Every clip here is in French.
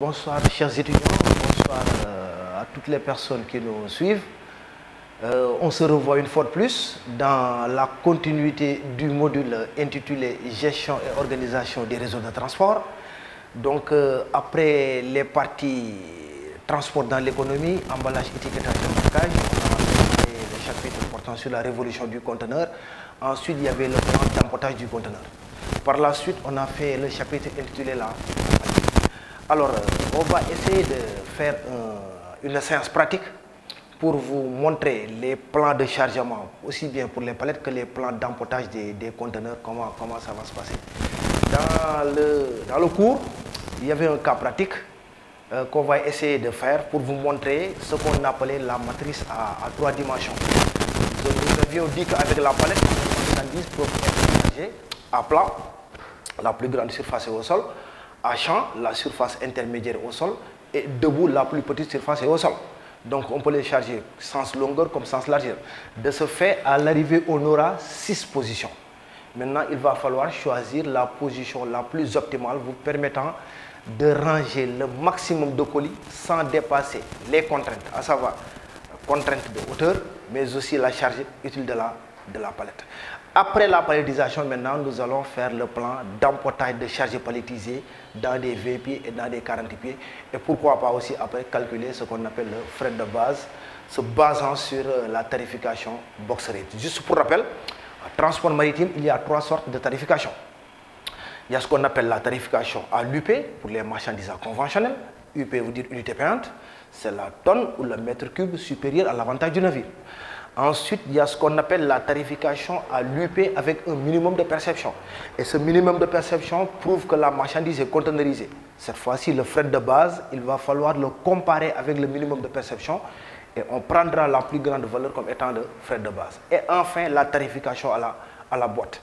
Bonsoir chers étudiants, bonsoir à toutes les personnes qui nous suivent. On se revoit une fois de plus dans la continuité du module intitulé Gestion et organisation des réseaux de transport. Donc après les parties transport dans l'économie, emballage, étiquetage et marquage, on a fait le chapitre portant sur la révolution du conteneur. Ensuite, il y avait le plan d'emportage du conteneur. Par la suite, on a fait le chapitre intitulé là. Alors, on va essayer de faire une séance pratique pour vous montrer les plans de chargement, aussi bien pour les palettes que les plans d'emportage des conteneurs, comment ça va se passer. Dans le cours, il y avait un cas pratique qu'on va essayer de faire pour vous montrer ce qu'on appelait la matrice à 3 dimensions. Nous avions dit qu'avec la palette, les marchandises peuvent être chargées à plat, la plus grande surface est au sol, à champ, la surface intermédiaire au sol, et debout, la plus petite surface est au sol. Donc on peut les charger sens longueur comme sens largeur. De ce fait, à l'arrivée, on aura 6 positions. Maintenant, il va falloir choisir la position la plus optimale vous permettant de ranger le maximum de colis sans dépasser les contraintes, à savoir contraintes de hauteur, mais aussi la charge utile de la palette. Après la palettisation, maintenant, nous allons faire le plan d'emportage de charges palettisées dans des 20 pieds et dans des 40 pieds. Et pourquoi pas aussi après calculer ce qu'on appelle le frais de base, se basant sur la tarification box rate. Juste pour rappel, en transport maritime, il y a 3 sortes de tarification. Il y a ce qu'on appelle la tarification à l'UP pour les marchandises conventionnelles. UP veut dire unité payante, c'est la tonne ou le mètre cube supérieur à l'avantage du navire. Ensuite, il y a ce qu'on appelle la tarification à l'UP avec un minimum de perception. Et ce minimum de perception prouve que la marchandise est conteneurisée. Cette fois-ci, le fret de base, il va falloir le comparer avec le minimum de perception et on prendra la plus grande valeur comme étant le fret de base. Et enfin, la tarification à la boîte.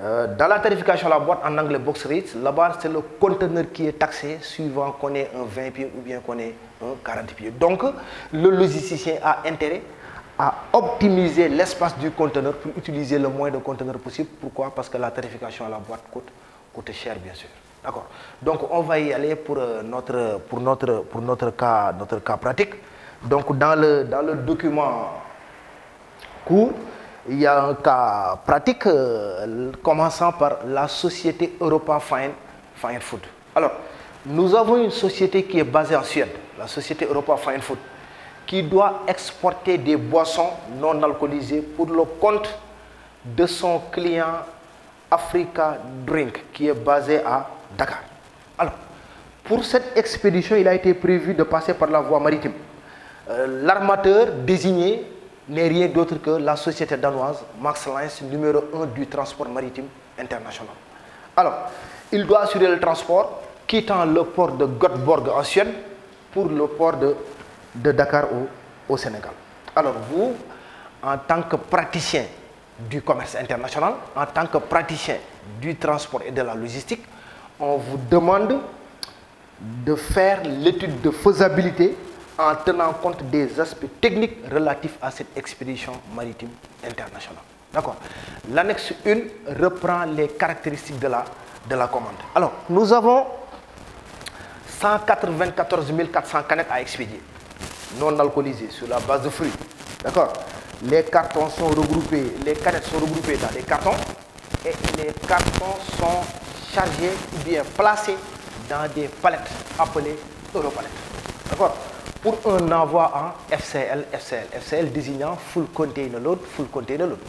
Dans la tarification à la boîte, en anglais box rate, là-bas, c'est le conteneur qui est taxé suivant qu'on ait un 20 pieds ou bien qu'on ait un 40 pieds. Donc, le logisticien a intérêt à optimiser l'espace du conteneur pour utiliser le moins de conteneurs possible. Pourquoi? Parce que la tarification à la boîte coûte cher, bien sûr. D'accord. Donc, on va y aller pour notre cas pratique. Donc, dans le document court, il y a un cas pratique commençant par la société Europa Fine Food. Alors, nous avons une société qui est basée en Suède, la société Europa Fine Food, qui doit exporter des boissons non alcoolisées pour le compte de son client Africa Drink, qui est basé à Dakar. Alors, pour cette expédition, il a été prévu de passer par la voie maritime. L'armateur désigné n'est rien d'autre que la société danoise Max Lines, numéro 1 du transport maritime international. Alors, il doit assurer le transport, quittant le port de Göteborg en Suède pour le port de Dakar au Sénégal. Alors vous, en tant que praticien du commerce international, en tant que praticien du transport et de la logistique, on vous demande de faire l'étude de faisabilité en tenant compte des aspects techniques relatifs à cette expédition maritime internationale. D'accord. L'annexe 1 reprend les caractéristiques de la commande. Alors, nous avons 194 400 canettes à expédier, non alcoolisées, sur la base de fruits. D'accord. Les cartons sont regroupés, les canettes sont regroupées dans des cartons et les cartons sont chargés ou bien placés dans des palettes appelées Europalettes. D'accord. Pour un envoi en FCL, FCL désignant Full Container Load,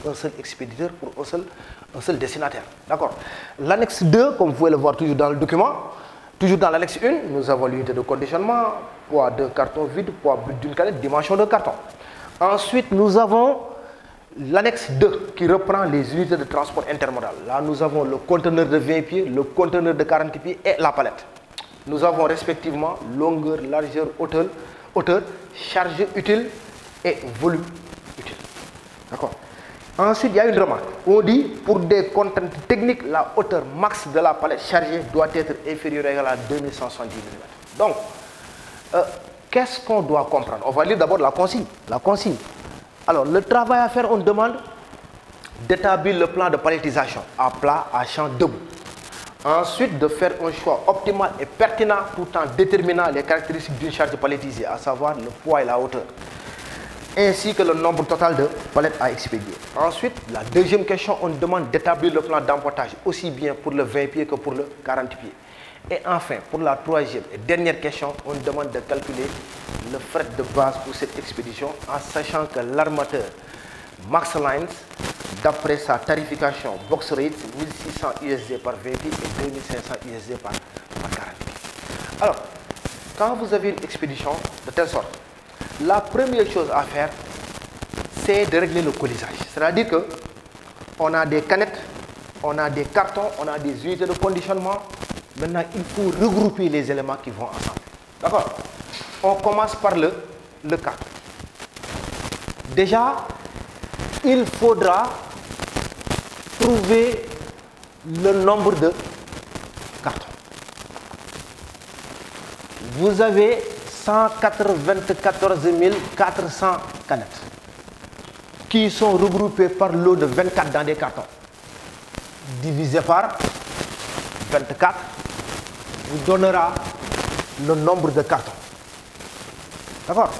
un seul expéditeur pour un seul destinataire. D'accord. L'annexe 2, comme vous pouvez le voir toujours dans le document, toujours dans l'annexe 1, nous avons l'unité de conditionnement, poids d'un carton vide, poids brut d'une canette, dimension d'un carton. Ensuite, nous avons l'annexe 2 qui reprend les unités de transport intermodal. Là, nous avons le conteneur de 20 pieds, le conteneur de 40 pieds et la palette. Nous avons respectivement longueur, largeur, hauteur, charge utile et volume utile. D'accord. Ensuite, il y a une remarque. On dit, pour des contraintes techniques, la hauteur max de la palette chargée doit être inférieure ou égale à 2170 mm. Donc, qu'est-ce qu'on doit comprendre? On va lire d'abord la consigne. Alors, le travail à faire, on demande d'établir le plan de palettisation à plat, à champ, debout. Ensuite, de faire un choix optimal et pertinent tout en déterminant les caractéristiques d'une charge palettisée, à savoir le poids et la hauteur, ainsi que le nombre total de palettes à expédier. Ensuite, la deuxième question, on demande d'établir le plan d'emportage, aussi bien pour le 20 pieds que pour le 40 pieds. Et enfin, pour la troisième et dernière question, on demande de calculer le fret de base pour cette expédition, en sachant que l'armateur Max Lines, d'après sa tarification box rate, 1600 USD par 20 pieds et 2500 USD par 40 pieds. Alors, quand vous avez une expédition de telle sorte, la première chose à faire, c'est de régler le colisage. C'est-à-dire que on a des canettes, on a des cartons, on a des unités de conditionnement. Maintenant, il faut regrouper les éléments qui vont ensemble. D'accord? On commence par le carton. Déjà, il faudra trouver le nombre de cartons. Vous avez 194 400 canettes qui sont regroupées par lot de 24 dans des cartons. Divisé par 24 vous donnera le nombre de cartons. D'accord?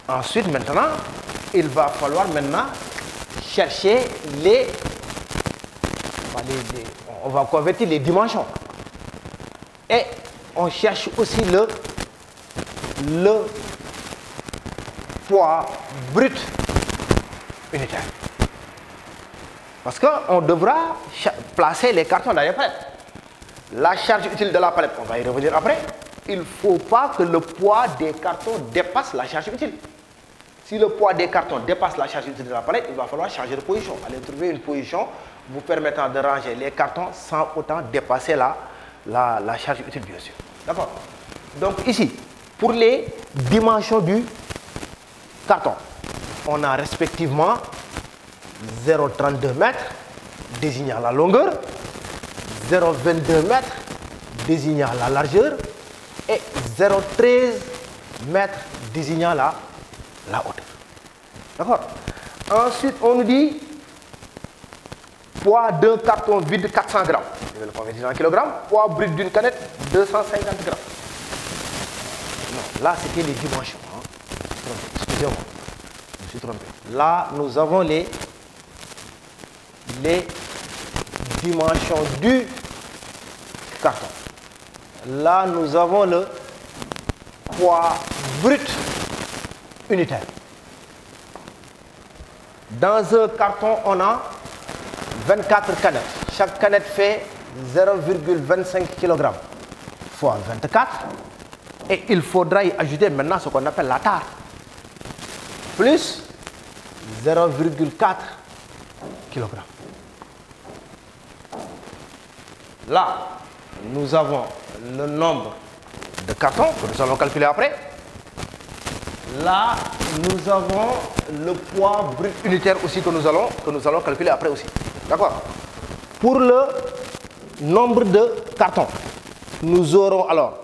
Ensuite, maintenant, il va falloir maintenant chercher on va convertir les dimensions. Et on cherche aussi le poids brut unitaire. Parce qu'on devra placer les cartons dans les palettes. La charge utile de la palette, on va y revenir après. Il ne faut pas que le poids des cartons dépasse la charge utile. Si le poids des cartons dépasse la charge utile de la palette, il va falloir changer de position. Allez trouver une position vous permettant de ranger les cartons sans autant dépasser la charge utile, bien sûr. D'accord? Donc ici, pour les dimensions du carton, on a respectivement 0,32 mètres désignant la longueur, 0,22 mètres désignant la largeur et 0,13 mètres désignant la hauteur. D'accord? Ensuite, on nous dit poids d'un carton vide 400 grammes. Je vais le convertir en kilogrammes. Poids brut d'une canette 250 grammes. Non, là c'était les dimensions. Hein. Excusez-moi, je me suis trompé. Là, nous avons les dimensions du carton. Là, nous avons le poids brut unitaire. Dans un carton, on a 24 canettes. Chaque canette fait 0,25 kg fois 24. Et il faudra y ajouter maintenant ce qu'on appelle la tare. Plus 0,4 kg. Là, nous avons le nombre de cartons que nous allons calculer après. Là, nous avons le poids brut unitaire aussi que nous allons calculer après aussi. D'accord? Pour le nombre de cartons, nous aurons alors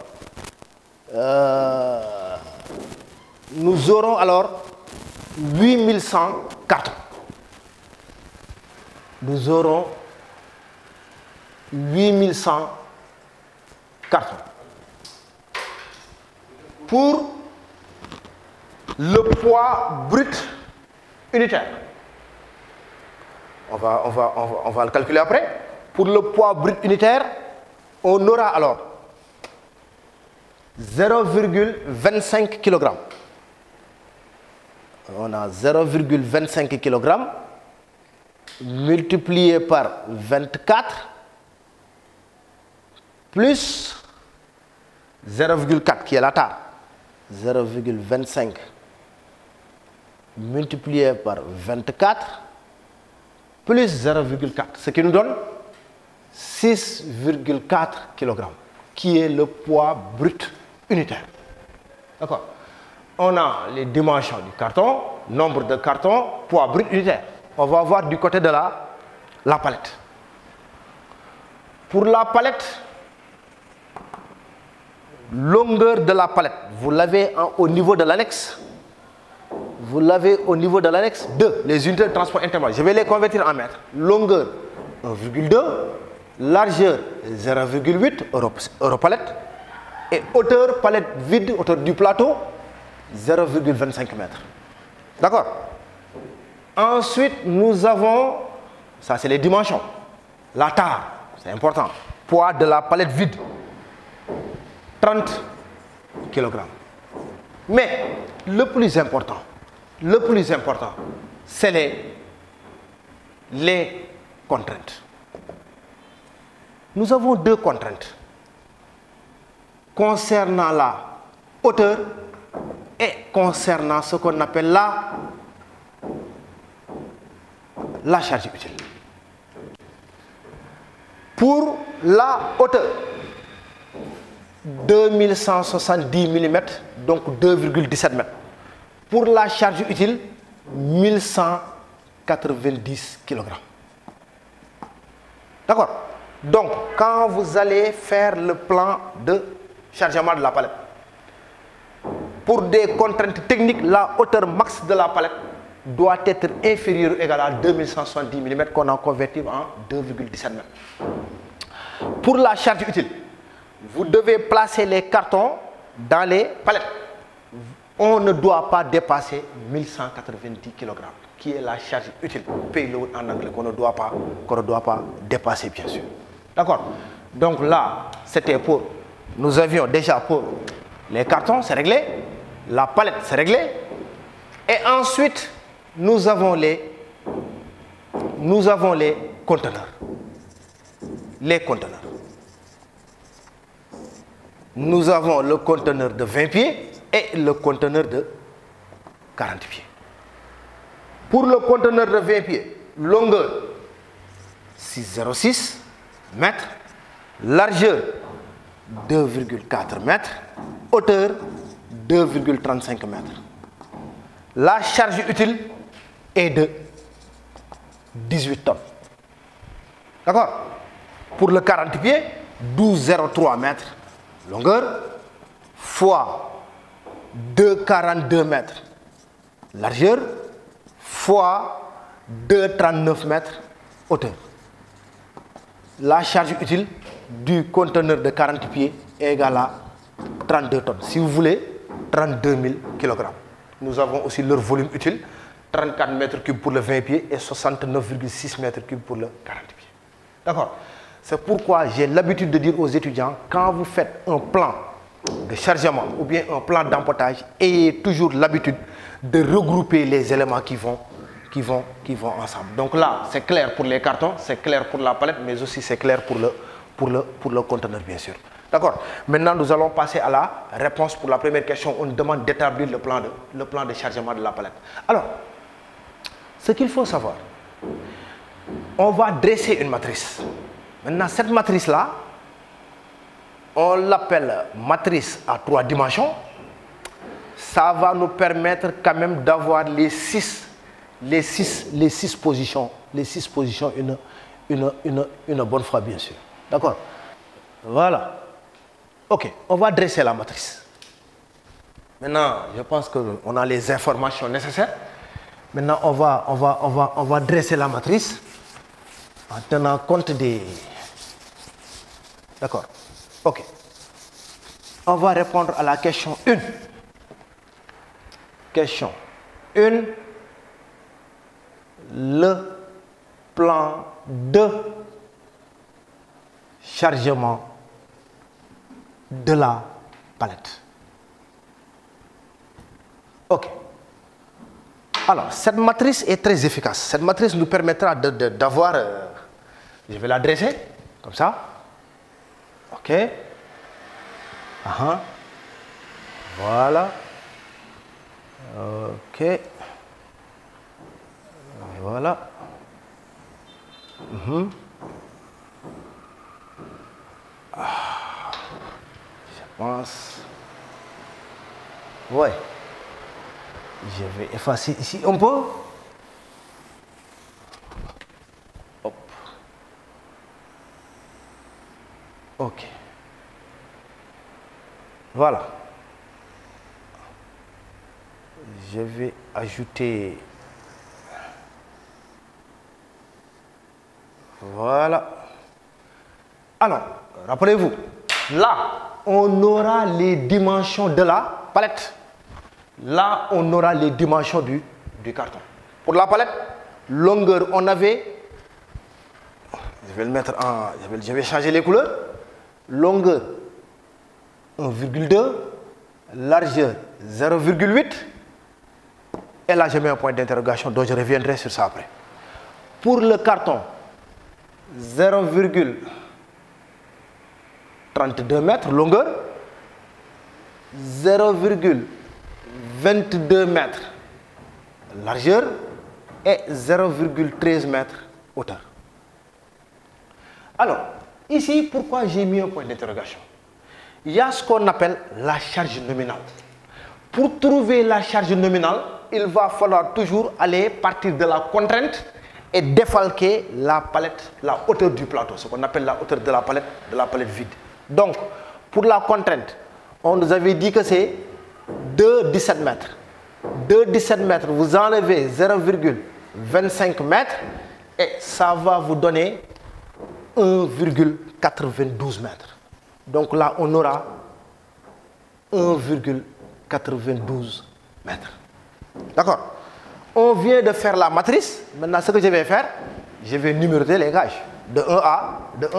8100 cartons. Nous aurons 8100 cartons. Pour le poids brut unitaire, on va le calculer après. Pour le poids brut unitaire, on aura alors 0,25 kg. On a 0,25 kg multiplié par 24 plus 0,4 qui est la tare. 0,25 multiplié par 24 plus 0,4, ce qui nous donne 6,4 kg, qui est le poids brut unitaire. D'accord? On a les dimensions du carton, nombre de cartons, poids brut unitaire. On va voir du côté de la palette. Pour la palette, longueur de la palette, vous l'avez au niveau de l'annexe. Vous l'avez au niveau de l'annexe 2, les unités de transport intermédiaire. Je vais les convertir en mètres. Longueur 1,2, largeur 0,8 Europalette et hauteur palette vide, hauteur du plateau 0,25 mètres. D'accord? Ensuite, nous avons, ça c'est les dimensions, la tare, c'est important, poids de la palette vide, 30 kg. Mais le plus important, c'est les contraintes. Nous avons deux contraintes concernant la hauteur et concernant ce qu'on appelle la charge utile. Pour la hauteur, 2170 mm, donc 2,17 mètres. Pour la charge utile, 1190 kg. D'accord? Donc, quand vous allez faire le plan de chargement de la palette, pour des contraintes techniques, la hauteur max de la palette doit être inférieure ou égale à 2170 mm qu'on a converti en 2,17 mètres. Pour la charge utile, vous devez placer les cartons dans les palettes. On ne doit pas dépasser 1190 kg, qui est la charge utile, payload en anglais, qu'on ne doit pas dépasser, bien sûr. D'accord? Donc là, c'était pour, nous avions déjà pour les cartons, c'est réglé, la palette, c'est réglé, et ensuite, nous avons les conteneurs. Les conteneurs. Nous avons le conteneur de 20 pieds et le conteneur de 40 pieds. Pour le conteneur de 20 pieds, longueur 6,06 mètres, largeur 2,4 mètres, hauteur 2,35 mètres. La charge utile est de 18 tonnes. D'accord? Pour le 40 pieds, 12,03 mètres longueur fois 2,42 mètres largeur fois 2,39 mètres hauteur. La charge utile du conteneur de 40 pieds est égale à 32 tonnes. Si vous voulez, 32 000 kg. Nous avons aussi leur volume utile, 34 mètres cubes pour le 20 pieds et 69,6 mètres cubes pour le 40 pieds. D'accord? C'est pourquoi j'ai l'habitude de dire aux étudiants, quand vous faites un plan de chargement ou bien un plan d'empotage, ayez toujours l'habitude de regrouper les éléments qui vont ensemble. Donc là, c'est clair pour les cartons, c'est clair pour la palette, mais aussi c'est clair pour le conteneur, bien sûr. D'accord? Maintenant, nous allons passer à la réponse pour la première question. On nous demande d'établir le plan de chargement de la palette. Alors, ce qu'il faut savoir, on va dresser une matrice. Maintenant, cette matrice-là, on l'appelle matrice à 3 dimensions. Ça va nous permettre quand même d'avoir les six positions une bonne fois, bien sûr. D'accord? Voilà. Ok, on va dresser la matrice. Maintenant, je pense qu'on a les informations nécessaires. Maintenant, on va dresser la matrice en tenant compte des... D'accord. Ok. On va répondre à la question 1. Question 1. Le plan de chargement de la palette. Ok. Alors, cette matrice est très efficace. Cette matrice nous permettra d'avoir... je vais la dresser, comme ça. Ok. Voilà. Ok. Voilà. Je pense. Ouais. Je vais effacer ici un peu. Hop. Ok. Voilà. Je vais ajouter. Voilà. Alors, rappelez-vous, là, on aura les dimensions de la palette. Là, on aura les dimensions du carton. Pour la palette, longueur, on avait, je vais le mettre en, je vais changer les couleurs. Longueur 1,2, largeur 0,8. Et là, je mets un point d'interrogation dont je reviendrai sur ça après. Pour le carton, 0,32 mètres longueur, 0,22 mètres largeur et 0,13 mètres hauteur. Alors, ici, pourquoi j'ai mis un point d'interrogation? Il y a ce qu'on appelle la charge nominale. Pour trouver la charge nominale, il va falloir toujours aller partir de la contrainte et défalquer la palette, la hauteur du plateau, ce qu'on appelle la hauteur de la palette vide. Donc, pour la contrainte, on nous avait dit que c'est 2,17 mètres. 2,17 mètres, vous enlevez 0,25 mètres et ça va vous donner 1,92 mètres. Donc là, on aura 1,92 mètres. D'accord? On vient de faire la matrice. Maintenant, ce que je vais faire, je vais numéroter les gages de 1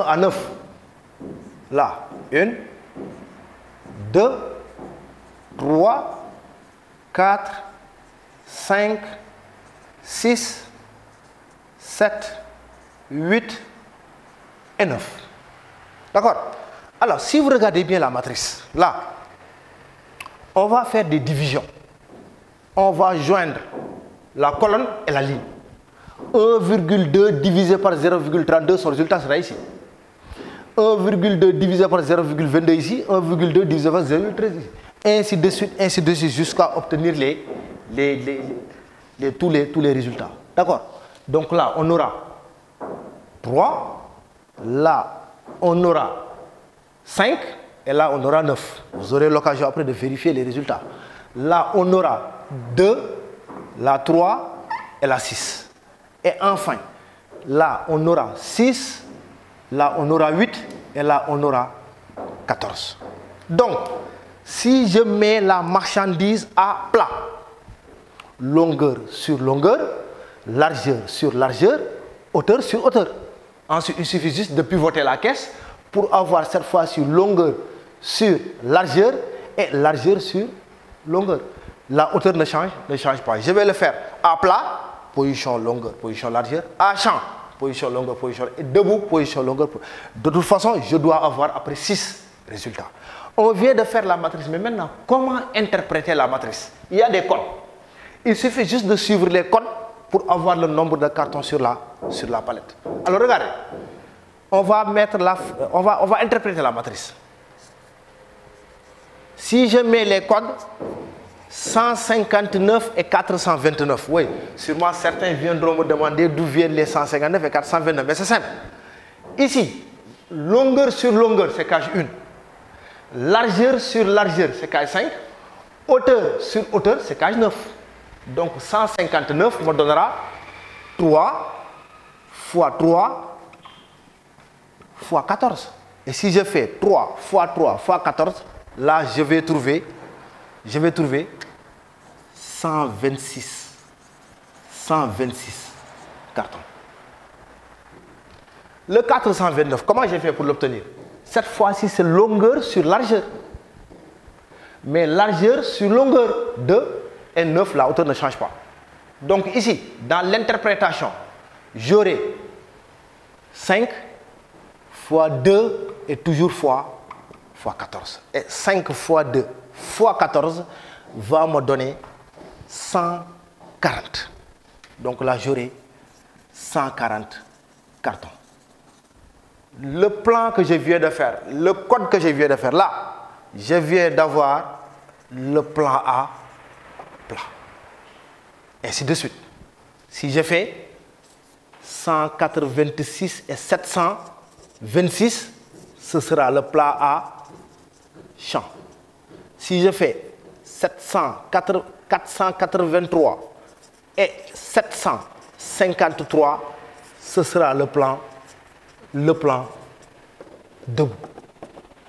à 9. Là, 1, 2, 3, 4, 5, 6, 7, 8 et 9. D'accord? Alors, si vous regardez bien la matrice, là, on va faire des divisions. On va joindre la colonne et la ligne. 1,2 divisé par 0,32, son résultat sera ici. 1,2 divisé par 0,22 ici, 1,2 divisé par 0,13 ici. Ainsi de suite, jusqu'à obtenir tous les résultats. D'accord? Donc là, on aura 3, là, on aura 5, et là, on aura 9. Vous aurez l'occasion après de vérifier les résultats. Là, on aura 2, là, 3, et là, 6. Et enfin, là, on aura 6, là, on aura 8, et là, on aura 14. Donc, si je mets la marchandise à plat, longueur sur longueur, largeur sur largeur, hauteur sur hauteur. Ensuite, il suffit juste de pivoter la caisse pour avoir cette fois-ci longueur sur largeur et largeur sur longueur. La hauteur ne change pas. Je vais le faire à plat, position longueur, position largeur, à champ, position longueur, position et debout, position longueur. De toute façon, je dois avoir après 6 résultats. On vient de faire la matrice, mais maintenant, comment interpréter la matrice? Il y a des codes. Il suffit juste de suivre les codes pour avoir le nombre de cartons sur la palette. Alors regardez, on va interpréter la matrice. Si je mets les codes 159 et 429, oui, sûrement certains viendront me demander d'où viennent les 159 et 429, mais c'est simple. Ici, longueur sur longueur, c'est cage 1. Largeur sur largeur, c'est cage 5. Hauteur sur hauteur, c'est cage 9. Donc 159 me donnera 3 fois 3 fois 14. Et si je fais 3 fois 3 fois 14, là je vais trouver 126 cartons. Le 429, comment j'ai fait pour l'obtenir? Cette fois-ci, c'est longueur sur largeur. Mais largeur sur longueur, 2 et 9, la hauteur ne change pas. Donc ici, dans l'interprétation, j'aurai 5 fois 2 et toujours fois 14. Et 5 fois 2 fois 14 va me donner 140. Donc là, j'aurai 140 cartons. Le plan que je viens de faire, le code que je viens de faire, là, je viens d'avoir le plan A plat. Ainsi de suite. Si je fais 186 et 726, ce sera le plan A champ. Si je fais 483 et 753, ce sera le plan debout.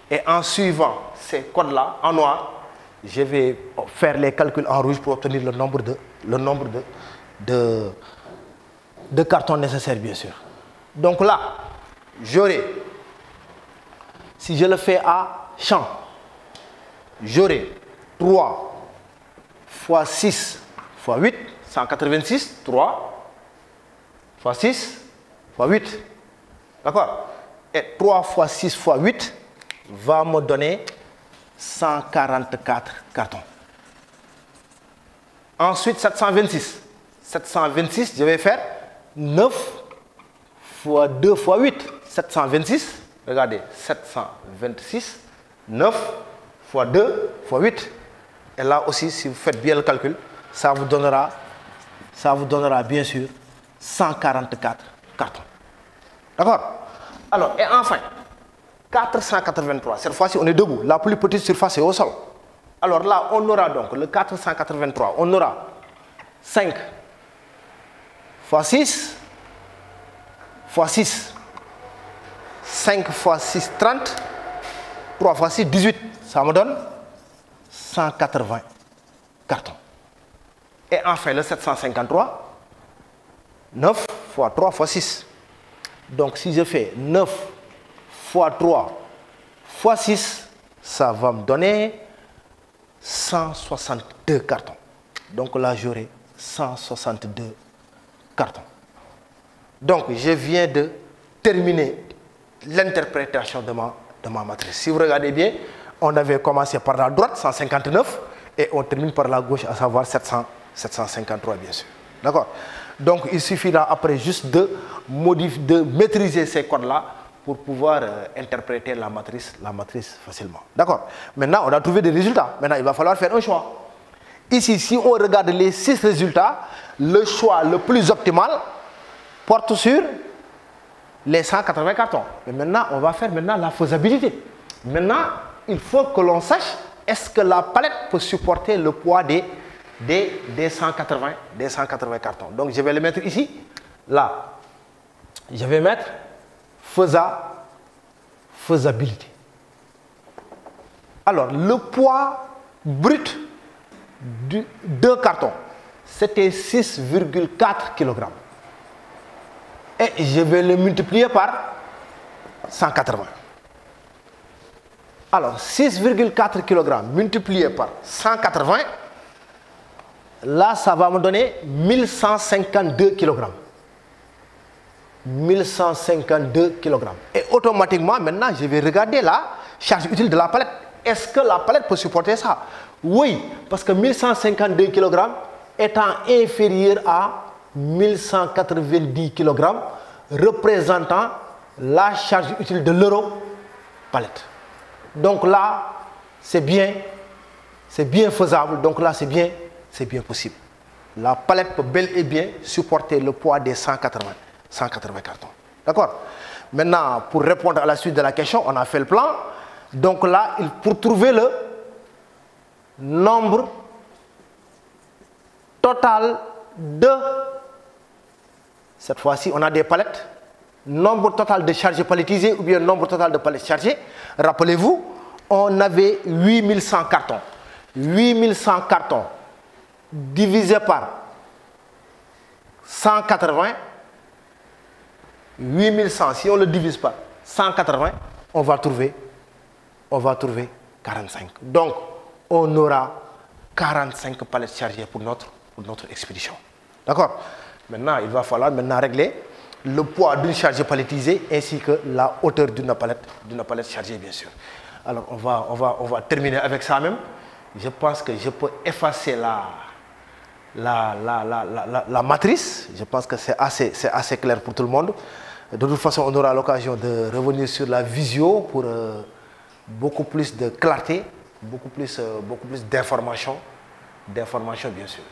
Et en suivant ces codes-là, en noir, je vais faire les calculs en rouge pour obtenir le nombre de cartons nécessaires, bien sûr. Donc là, j'aurai, si je le fais à champ, j'aurai 3 fois 6 fois 8, 186, 3 fois 6 fois 8. D'accord? Et 3 fois 6 fois 8 va me donner 144 cartons. Ensuite, 726. 726, je vais faire 9 fois 2 fois 8. 726, regardez, 726, 9 fois 2 fois 8. Et là aussi, si vous faites bien le calcul, ça vous donnera bien sûr 144 cartons. D'accord? Alors, et enfin, 483. Cette fois-ci, on est debout. La plus petite surface est au sol. Alors là, on aura donc le 483. On aura 5 fois 6 fois 6. 5 fois 6, 30. 3 fois 6, 18. Ça me donne 180 cartons. Et enfin, le 753. 9 fois 3 fois 6. Donc, si je fais 9 fois 3 fois 6, ça va me donner 162 cartons. Donc là, j'aurai 162 cartons. Donc, je viens de terminer l'interprétation de ma matrice. Si vous regardez bien, on avait commencé par la droite, 159, et on termine par la gauche, à savoir 753, bien sûr. D'accord? Donc, il suffira après juste de maîtriser ces codes-là pour pouvoir interpréter la matrice facilement. D'accord? Maintenant, on a trouvé des résultats. Maintenant, il va falloir faire un choix. Ici, si on regarde les 6 résultats, le choix le plus optimal porte sur les 180 cartons. Mais maintenant, on va faire la faisabilité. Maintenant, il faut que l'on sache est-ce que la palette peut supporter le poids des 180 cartons. Donc, je vais le mettre ici. Là, je vais mettre faisabilité. Alors, le poids brut d'un carton, c'était 6,4 kg. Et je vais le multiplier par 180. Alors, 6,4 kg multiplié par 180, là, ça va me donner 1152 kg. 1152 kg. Et automatiquement, maintenant, je vais regarder la charge utile de la palette. Est-ce que la palette peut supporter ça? Oui, parce que 1152 kg étant inférieur à 1190 kg, représentant la charge utile de l'euro palette. Donc là, c'est bien faisable. Donc là, c'est bien possible. La palette peut bel et bien supporter le poids des 180 cartons. D'accord? Maintenant, pour répondre à la suite de la question, on a fait le plan. Donc là, pour trouver le nombre total de... Cette fois-ci, on a des palettes. Nombre total de charges palettisées ou bien nombre total de palettes chargées. Rappelez-vous, on avait 8100 cartons. 8100 cartons divisé par 180. 8100, si on le divise par 180, on va trouver 45. Donc, on aura 45 palettes chargées pour notre expédition. D'accord? Maintenant, il va falloir régler le poids d'une charge palettisée ainsi que la hauteur d'une palette chargée, bien sûr. Alors, on va terminer avec ça même. Je pense que je peux effacer la matrice. Je pense que c'est assez clair pour tout le monde. De toute façon, on aura l'occasion de revenir sur la visio pour beaucoup plus de clarté, beaucoup plus d'informations, bien sûr.